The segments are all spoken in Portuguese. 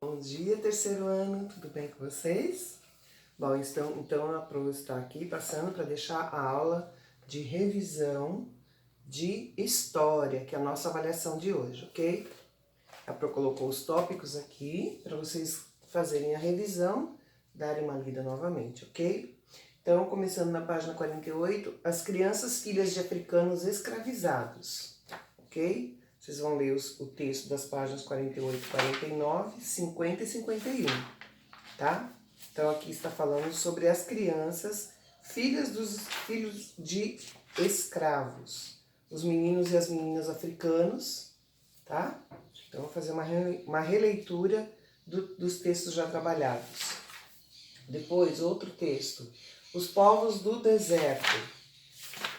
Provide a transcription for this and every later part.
Bom dia, terceiro ano, tudo bem com vocês? Bom, então a Pro está aqui passando para deixar a aula de revisão de história, que é a nossa avaliação de hoje, ok? A Pro colocou os tópicos aqui para vocês fazerem a revisão, darem uma lida novamente, ok? Então, começando na página 48, as crianças filhas de africanos escravizados, ok? Vocês vão ler o texto das páginas 48, 49, 50 e 51, tá? Então, aqui está falando sobre as crianças, filhos de escravos, os meninos e as meninas africanos, tá? Então, vou fazer uma releitura dos textos já trabalhados. Depois, outro texto, os povos do deserto.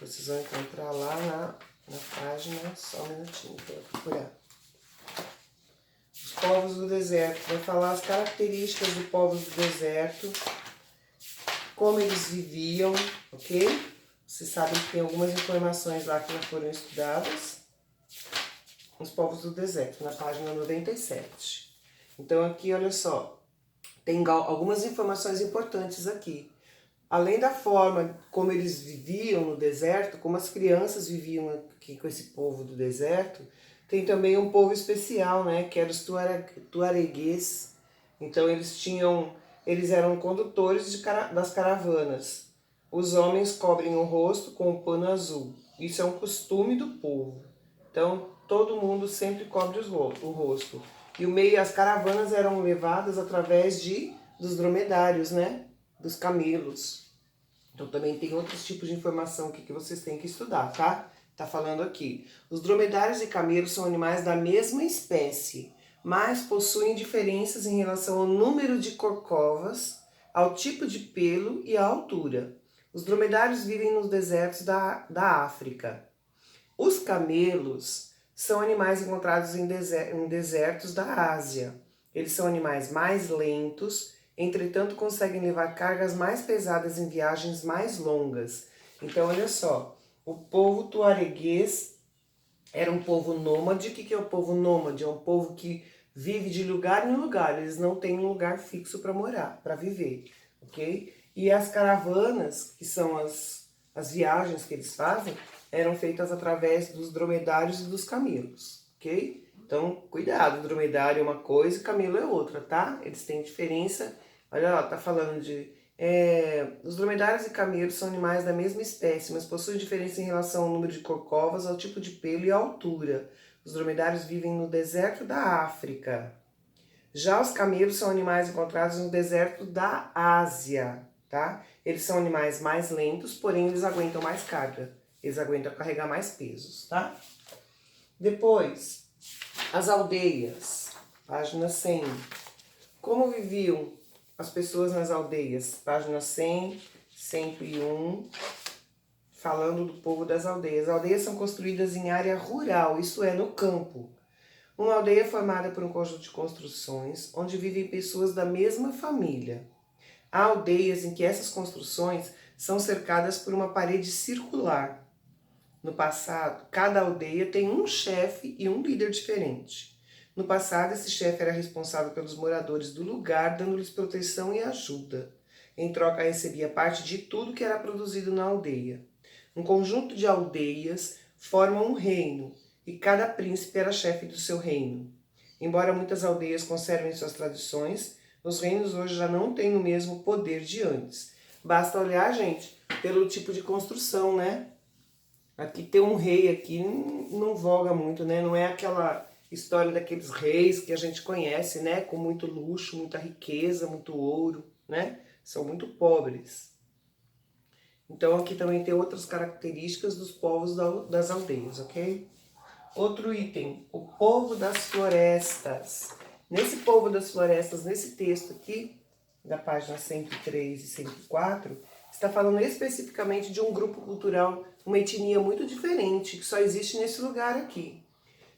Vocês vão encontrar lá na página, só um minutinho para eu procurar. Os povos do deserto, vai falar as características dos povos do deserto, como eles viviam, ok? Vocês sabem que tem algumas informações lá que já foram estudadas. Os povos do deserto, na página 97. Então aqui, olha só, tem algumas informações importantes aqui. Além da forma como eles viviam no deserto, como as crianças viviam aqui com esse povo do deserto, tem também um povo especial, né, que eram os tuareguês. Então eles eram condutores das caravanas. Os homens cobrem o rosto com um pano azul. Isso é um costume do povo. Então todo mundo sempre cobre o rosto. E as caravanas eram levadas através dos dromedários, né? Dos camelos. Então também tem outros tipos de informação aqui que vocês têm que estudar, tá? Tá falando aqui. Os dromedários e camelos são animais da mesma espécie, mas possuem diferenças em relação ao número de corcovas, ao tipo de pelo e à altura. Os dromedários vivem nos desertos da África. Os camelos são animais encontrados em desertos da Ásia. Eles são animais mais lentos, entretanto conseguem levar cargas mais pesadas em viagens mais longas. Então, olha só, o povo tuareguês era um povo nômade. O que é o povo nômade? É um povo que vive de lugar em lugar, eles não têm um lugar fixo para morar, para viver, ok? E as caravanas, que são as viagens que eles fazem, eram feitas através dos dromedários e dos camelos, ok? Então, cuidado, dromedário é uma coisa e camelo é outra, tá? Eles têm diferença. Olha lá, tá falando de... os dromedários e camelos são animais da mesma espécie, mas possuem diferença em relação ao número de corcovas, ao tipo de pelo e à altura. Os dromedários vivem no deserto da África. Já os camelos são animais encontrados no deserto da Ásia, tá? Eles são animais mais lentos, porém eles aguentam mais carga. Eles aguentam carregar mais pesos, tá? Depois, as aldeias, página 100. Como viviam as pessoas nas aldeias? Página 100, 101, falando do povo das aldeias. Aldeias são construídas em área rural, isso é, no campo. Uma aldeia é formada por um conjunto de construções onde vivem pessoas da mesma família. Há aldeias em que essas construções são cercadas por uma parede circular. No passado, cada aldeia tem um chefe e um líder diferente. No passado, esse chefe era responsável pelos moradores do lugar, dando-lhes proteção e ajuda. Em troca, recebia parte de tudo que era produzido na aldeia. Um conjunto de aldeias forma um reino, e cada príncipe era chefe do seu reino. Embora muitas aldeias conservem suas tradições, os reinos hoje já não têm o mesmo poder de antes. Basta olhar, gente, pelo tipo de construção, né? Aqui ter um rei aqui não voga muito, né? Não é aquela história daqueles reis que a gente conhece, né? Com muito luxo, muita riqueza, muito ouro, né? São muito pobres. Então aqui também tem outras características dos povos das aldeias, ok? Outro item, o povo das florestas. Nesse povo das florestas, nesse texto aqui, da página 103 e 104, está falando especificamente de um grupo cultural, uma etnia muito diferente, que só existe nesse lugar aqui.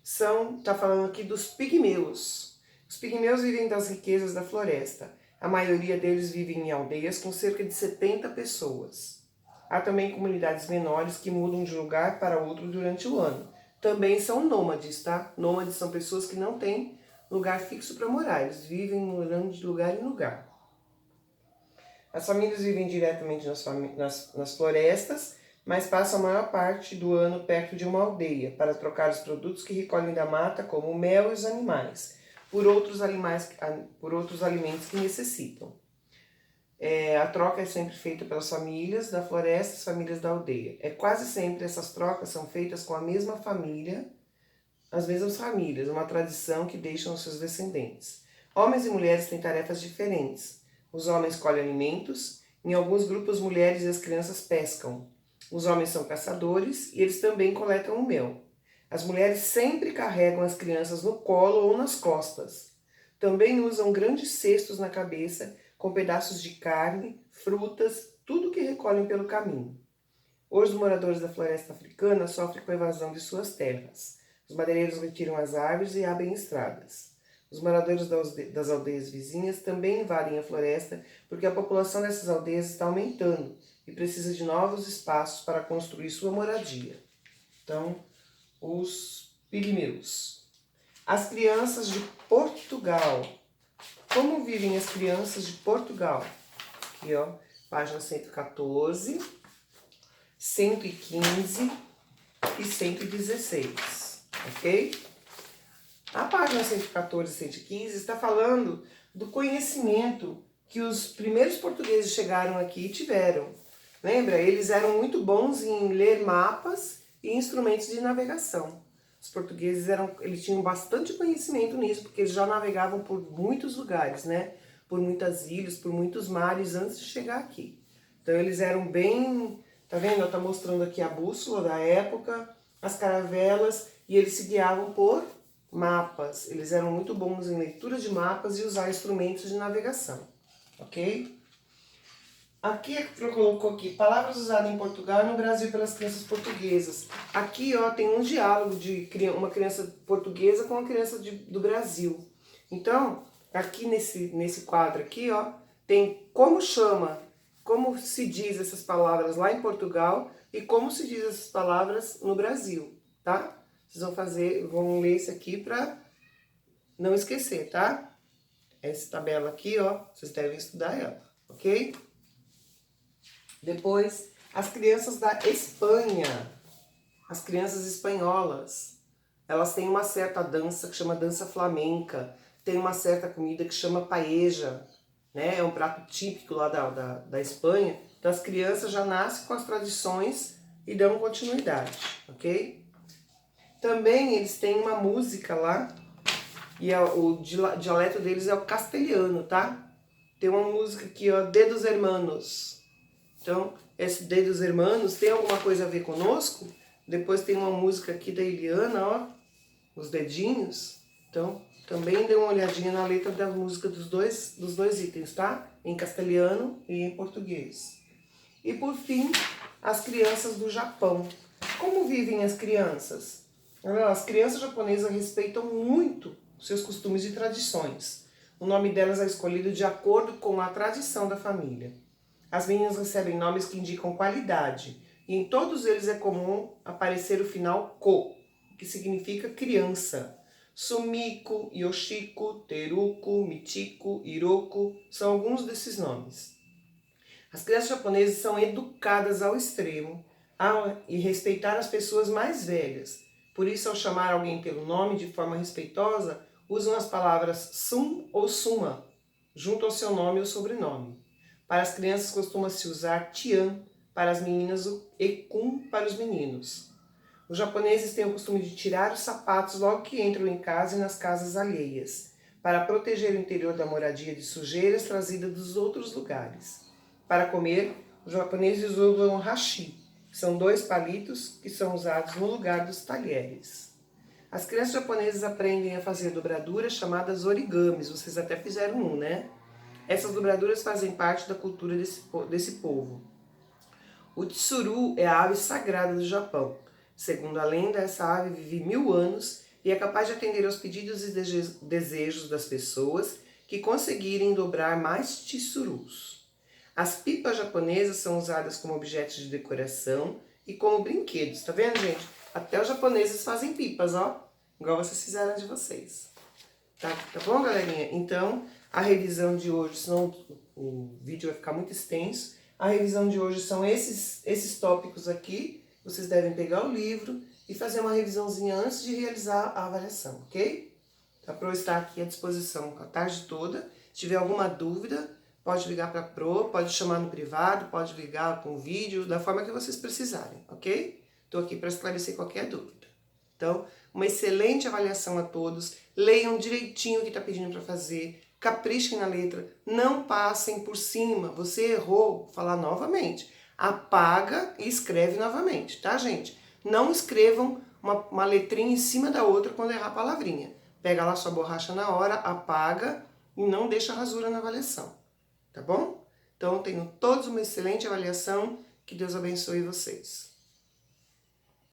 Está falando aqui dos pigmeus. Os pigmeus vivem das riquezas da floresta. A maioria deles vivem em aldeias com cerca de 70 pessoas. Há também comunidades menores que mudam de um lugar para outro durante o ano. Também são nômades, tá? Nômades são pessoas que não têm lugar fixo para morar. Eles vivem morando de lugar em lugar. As famílias vivem diretamente nas florestas, mas passam a maior parte do ano perto de uma aldeia, para trocar os produtos que recolhem da mata, como o mel e os animais, por outros alimentos que necessitam. A troca é sempre feita pelas famílias da floresta e as famílias da aldeia. Quase sempre essas trocas são feitas com a mesma família, as mesmas famílias, uma tradição que deixam os seus descendentes. Homens e mulheres têm tarefas diferentes. Os homens colhem alimentos, em alguns grupos mulheres e as crianças pescam. Os homens são caçadores e eles também coletam o mel. As mulheres sempre carregam as crianças no colo ou nas costas. Também usam grandes cestos na cabeça com pedaços de carne, frutas, tudo que recolhem pelo caminho. Hoje os moradores da floresta africana sofrem com a invasão de suas terras. Os madeireiros retiram as árvores e abrem estradas. Os moradores das aldeias vizinhas também invadem a floresta porque a população dessas aldeias está aumentando e precisa de novos espaços para construir sua moradia. Então, os pigmeus. As crianças de Portugal. Como vivem as crianças de Portugal? Aqui, ó, página 114, 115 e 116, ok? A página 114 e 115 está falando do conhecimento que os primeiros portugueses chegaram aqui e tiveram. Lembra? Eles eram muito bons em ler mapas e instrumentos de navegação. Os portugueses eles tinham bastante conhecimento nisso, porque eles já navegavam por muitos lugares, né? Por muitas ilhas, por muitos mares antes de chegar aqui. Então eles eram bem, tá vendo? Tá mostrando aqui a bússola da época, as caravelas, e eles se guiavam por mapas. Eles eram muito bons em leitura de mapas e usar instrumentos de navegação, ok? Aqui colocou aqui, palavras usadas em Portugal e no Brasil pelas crianças portuguesas. Aqui, ó, tem um diálogo de uma criança portuguesa com uma criança do Brasil. Então, aqui nesse quadro aqui, ó, tem como se diz essas palavras lá em Portugal e como se diz essas palavras no Brasil, tá? Vocês vão ler isso aqui para não esquecer, tá? Essa tabela aqui, ó, vocês devem estudar ela, ok? Depois, as crianças da Espanha, as crianças espanholas, elas têm uma certa dança que chama dança flamenca, tem uma certa comida que chama paella, né? É um prato típico lá da Espanha. Então as crianças já nascem com as tradições e dão continuidade, ok? Também eles têm uma música lá, e o dialeto deles é o castelhano, tá? Tem uma música aqui, ó, De dos Hermanos. Então, esse De dos Hermanos tem alguma coisa a ver conosco? Depois tem uma música aqui da Eliana, ó, Os Dedinhos. Então, também dê uma olhadinha na letra da música dos dois itens, tá? Em castelhano e em português. E por fim, as crianças do Japão. Como vivem as crianças? As crianças japonesas respeitam muito seus costumes e tradições. O nome delas é escolhido de acordo com a tradição da família. As meninas recebem nomes que indicam qualidade, e em todos eles é comum aparecer o final ko, que significa criança. Sumiko, Yoshiko, Teruko, Michiko, Hiroko são alguns desses nomes. As crianças japonesas são educadas ao extremo e respeitar as pessoas mais velhas. Por isso, ao chamar alguém pelo nome de forma respeitosa, usam as palavras sum ou suma, junto ao seu nome ou sobrenome. Para as crianças costuma-se usar tian, para as meninas e kun para os meninos. Os japoneses têm o costume de tirar os sapatos logo que entram em casa e nas casas alheias, para proteger o interior da moradia de sujeiras trazidas dos outros lugares. Para comer, os japoneses usam hashi, que são 2 palitos que são usados no lugar dos talheres. As crianças japonesas aprendem a fazer dobraduras chamadas origamis, vocês até fizeram um, né? Essas dobraduras fazem parte da cultura desse povo. O tsuru é a ave sagrada do Japão. Segundo a lenda, essa ave vive 1000 anos e é capaz de atender aos pedidos e desejos das pessoas que conseguirem dobrar mais tsurus. As pipas japonesas são usadas como objetos de decoração e como brinquedos. Tá vendo, gente? Até os japoneses fazem pipas, ó. Igual vocês fizeram de vocês. Tá bom, galerinha? Então, a revisão de hoje, senão o vídeo vai ficar muito extenso. A revisão de hoje são esses tópicos aqui. Vocês devem pegar o livro e fazer uma revisãozinha antes de realizar a avaliação, ok? A Pro está aqui à disposição a tarde toda. Se tiver alguma dúvida, pode ligar para a Pro, pode chamar no privado, pode ligar com vídeo, da forma que vocês precisarem, ok? Estou aqui para esclarecer qualquer dúvida. Então, uma excelente avaliação a todos. Leiam direitinho o que está pedindo para fazer. Caprichem na letra. Não passem por cima. Você errou, vou falar novamente. Apaga e escreve novamente, tá, gente? Não escrevam uma letrinha em cima da outra quando errar a palavrinha. Pega lá sua borracha na hora, apaga e não deixa rasura na avaliação, tá bom? Então, tenham todos uma excelente avaliação. Que Deus abençoe vocês.